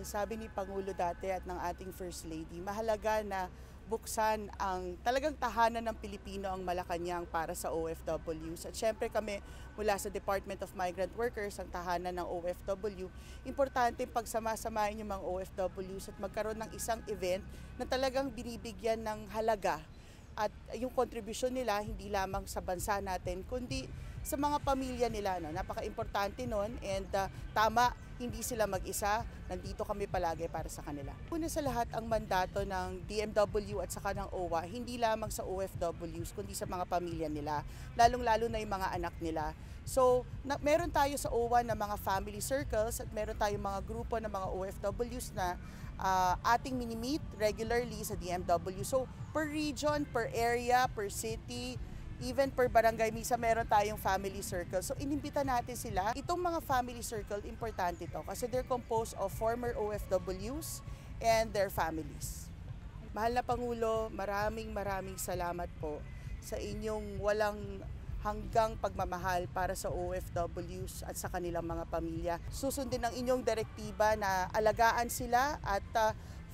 Sabi ni Pangulo dati at ng ating First Lady, mahalaga na buksan ang talagang tahanan ng Pilipino ang Malacanang para sa OFWs. At syempre kami mula sa Department of Migrant Workers, ang tahanan ng OFW, importante pagsama-samahin yung mga OFWs at magkaroon ng isang event na talagang binibigyan ng halaga at yung kontribusyon nila hindi lamang sa bansa natin kundi sa mga pamilya nila. No? Napaka-importante nun and tama, hindi sila mag-isa, nandito kami palagi para sa kanila. Una sa lahat, ang mandato ng DMW at saka ng OWA, hindi lamang sa OFWs kundi sa mga pamilya nila, lalong-lalo na yung mga anak nila. So, meron tayo sa OWA na mga family circles at meron tayong mga grupo ng mga OFWs na ating mini-meet regularly sa DMW. So, per region, per area, per city, even per barangay, misa meron tayong family circle. So, inimbita natin sila. Itong mga family circle, importante to kasi they're composed of former OFWs and their families. Mahal na Pangulo, maraming salamat po sa inyong walang hanggang pagmamahal para sa OFWs at sa kanilang mga pamilya. Susundin ang inyong direktiba na alagaan sila at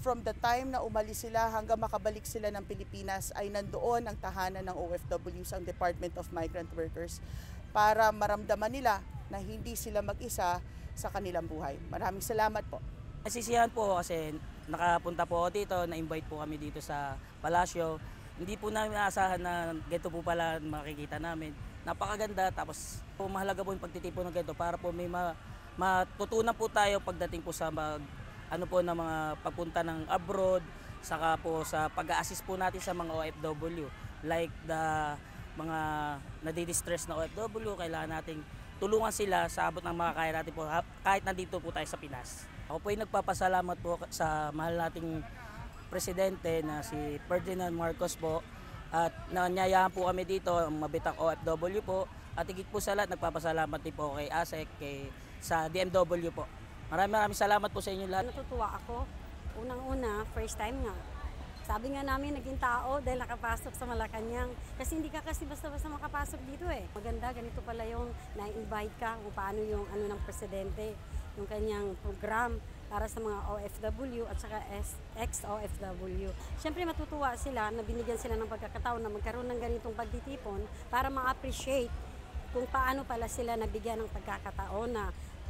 from the time na umalis sila hanggang makabalik sila ng Pilipinas ay nandoon ang tahanan ng OFWs, ang Department of Migrant Workers, para maramdaman nila na hindi sila mag-isa sa kanilang buhay. Maraming salamat po. Nasisiyahan po kasi nakapunta po ako dito, na-invite po kami dito sa Palasyo. Hindi po namin naasahan na ganito po pala makikita namin. Napakaganda, tapos po mahalaga po yung pagtitipon ng ganito para po may matutunan po tayo pagdating po sa ng mga pagpunta ng abroad, saka po sa pag-a-assist po natin sa mga OFW. Like mga nadidistress na OFW, kailangan nating tulungan sila sa abot ng makakaya natin po kahit nandito po tayo sa Pinas. Ako po ay nagpapasalamat po sa mahal nating Presidente na si Ferdinand Marcos po at nanyayaan po kami dito, ang mabitang OFW po, at higit po sa lahat nagpapasalamat din po kay ASEC, sa DMW po. Maraming salamat po sa inyo lahat. Natutuwa ako. Unang-una, first time nga. Sabi nga namin naging tao dahil nakapasok sa Malacanang. Kasi hindi ka kasi basta-basta makapasok dito eh. Maganda, ganito pala yung na-invite ka kung paano yung ng Presidente, yung kanyang program para sa mga OFW at saka ex-OFW. Siyempre matutuwa sila na binigyan sila ng pagkakataon na magkaroon ng ganitong pagtitipon para ma-appreciate kung paano pala sila nabigyan ng pagkakataon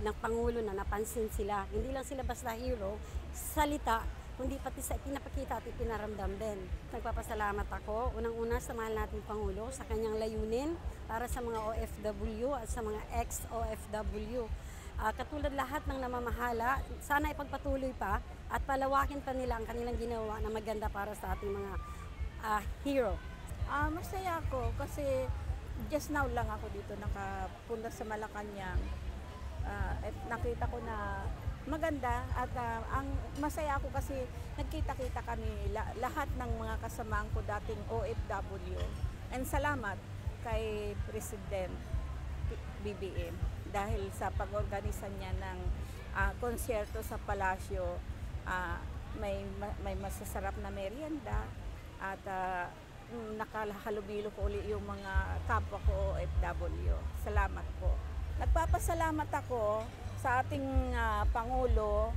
ng Pangulo na napansin sila. Hindi lang sila basta hero, salita, kundi pati sa pinapakita at ipinaramdam din. Nagpapasalamat ako, unang-una sa mahal nating Pangulo, sa kanyang layunin para sa mga OFW at sa mga ex-OFW. Katulad lahat ng namamahala, sana ipagpatuloy pa at palawakin pa nila ang kanilang ginawa na maganda para sa ating mga hero. Masaya ako kasi just now lang ako dito nakapunta sa Malacanang. At nakita ko na maganda at ang masaya ako kasi nagkita-kita kami lahat ng mga kasamahan ko dating OFW. And salamat kay President BBM dahil sa pag-organisa niya ng konsyerto sa Palasyo. May masasarap na merienda at nakahalubilo ko uli yung mga kapwa ko OFW. Salamat po. Nagpapasalamat ako sa ating Pangulo,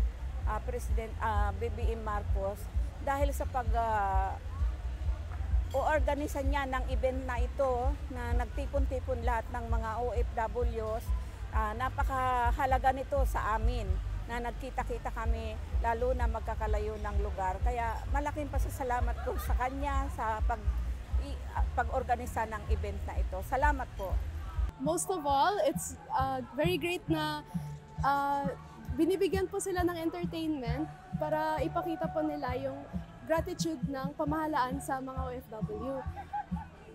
President BBM Marcos, dahil sa o-organisa niya ng event na ito na nagtipon-tipon lahat ng mga OFWs. Napakahalaga nito sa amin na nagkita-kita kami lalo na magkakalayo ng lugar. Kaya malaking pasasalamat ko sa kanya sa pag-organisa ng event na ito. Salamat po. Most of all, it's very great na binibigyan po sila ng entertainment para ipakita po nila yung gratitude ng pamahalaan sa mga OFW.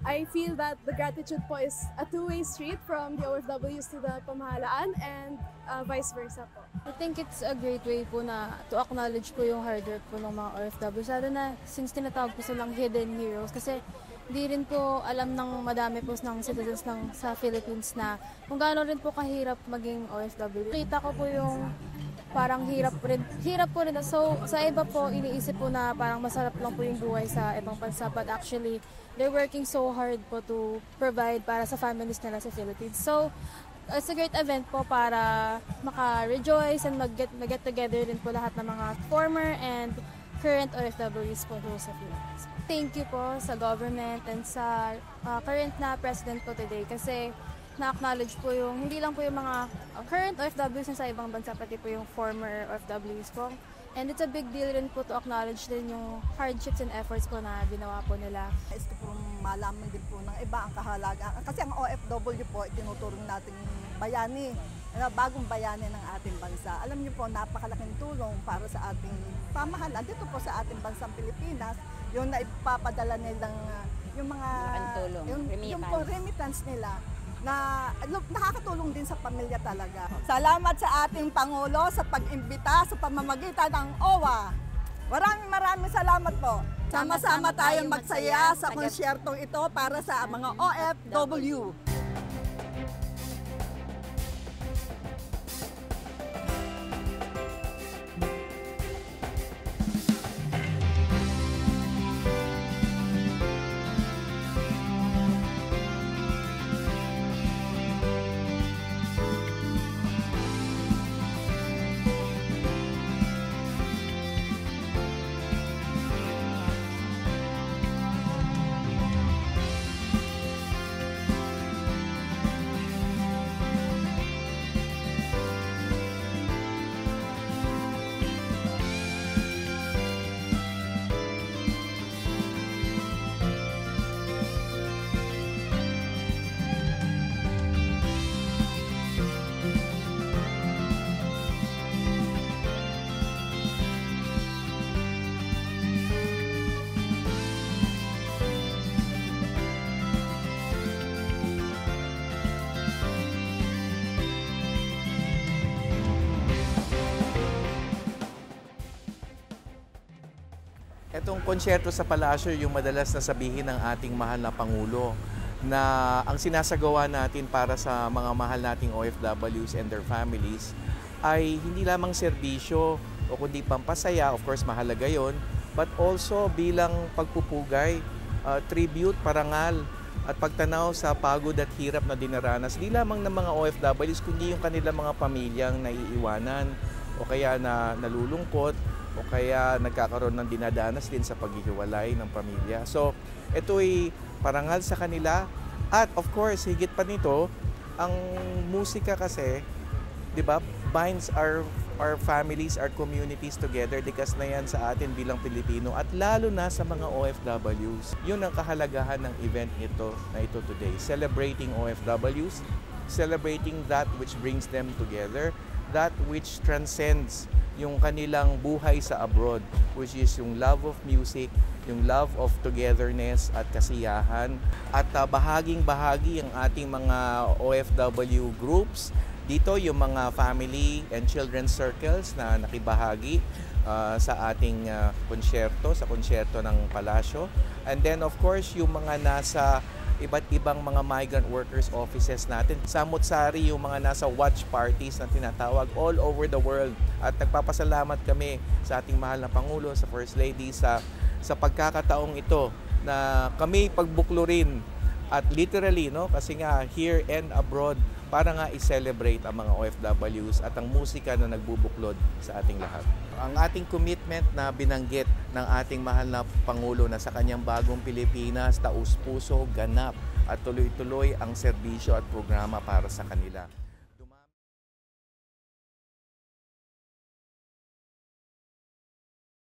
I feel that the gratitude po is a two-way street from the OFWs to the pamahalaan and vice versa po. I think it's a great way po na to acknowledge po yung hard work po ng mga OFWs. Lalo na since tinatawag po silang hidden heroes kasi di rin po alam ng madami po ng citizens sa Philippines na kung gaano rin po kahirap maging OFW. Kita ko po yung parang hirap po rin. So, sa iba po, iniisip po na parang masarap lang po yung buhay sa ibang bansa. But actually, they're working so hard po to provide para sa families nila sa Philippines. So, It's a great event po para maka-rejoice and mag-get together din po lahat ng mga former and current OFWs po sa Philippines. Thank you po sa government and sa current na president po today kasi na-acknowledge po yung, hindi lang po yung mga current OFWs na sa ibang bansa, pati po yung former OFWs po. And it's a big deal rin po to acknowledge din yung hardships and efforts po na ginawa po nila. Gusto po malaman din po ng iba ang kahalagaan. Kasi ang OFW po, itinuturong nating bayani, bagong bayani ng ating bansa. Alam niyo po, napakalaking tulong para sa ating pamahalaan dito po sa ating bansang Pilipinas, yung naipapadala nilang yung mga yung po, remittance nila na nakakatulong din sa pamilya talaga. Salamat sa ating Pangulo sa pag-imbita sa pamamagitan ng OWA. Maraming salamat po. Sama-sama tayong magsaya sa konsyertong ito para sa mga OFW. Itong konsyerto sa Palasyo, yung madalas na sabihin ng ating mahal na Pangulo na ang sinasagawa natin para sa mga mahal nating OFWs and their families ay hindi lamang serbisyo o kundi pampasaya, of course mahalaga yon, but also bilang pagpupugay, tribute, parangal at pagtanaw sa pagod at hirap na dinaranas di lamang ng mga OFWs kundi yung kanilang mga pamilyang naiiwanan o kaya na nalulungkot o kaya nagkakaroon ng dinadanas din sa paghihiwalay ng pamilya. So, ito ay parangal sa kanila at of course, higit pa nito, ang musika kasi, di ba, binds our families, our communities together. Dikas na yan sa atin bilang Pilipino at lalo na sa mga OFWs. Yun ang kahalagahan ng event na ito today. Celebrating OFWs, celebrating that which brings them together, that which transcends yung kanilang buhay sa abroad, which is yung love of music, yung love of togetherness at kasiyahan. At bahaging-bahagi ang ating mga OFW groups. Dito yung mga family and children circles na nakibahagi sa ating konsyerto, sa konsyerto ng Palasyo. And then of course yung mga nasa iba't ibang mga migrant workers offices natin. Samot-sari yung mga nasa watch parties na tinatawag all over the world. At nagpapasalamat kami sa ating mahal na Pangulo, sa First Lady, sa pagkakataong ito na kami pagbuklurin at literally, no, kasi nga here and abroad para nga i-celebrate ang mga OFWs at ang musika na nagbubuklod sa ating lahat. Ang ating commitment na binanggit ng ating mahal na Pangulo na sa kanyang bagong Pilipinas, taus-puso, ganap at tuloy-tuloy ang serbisyo at programa para sa kanila.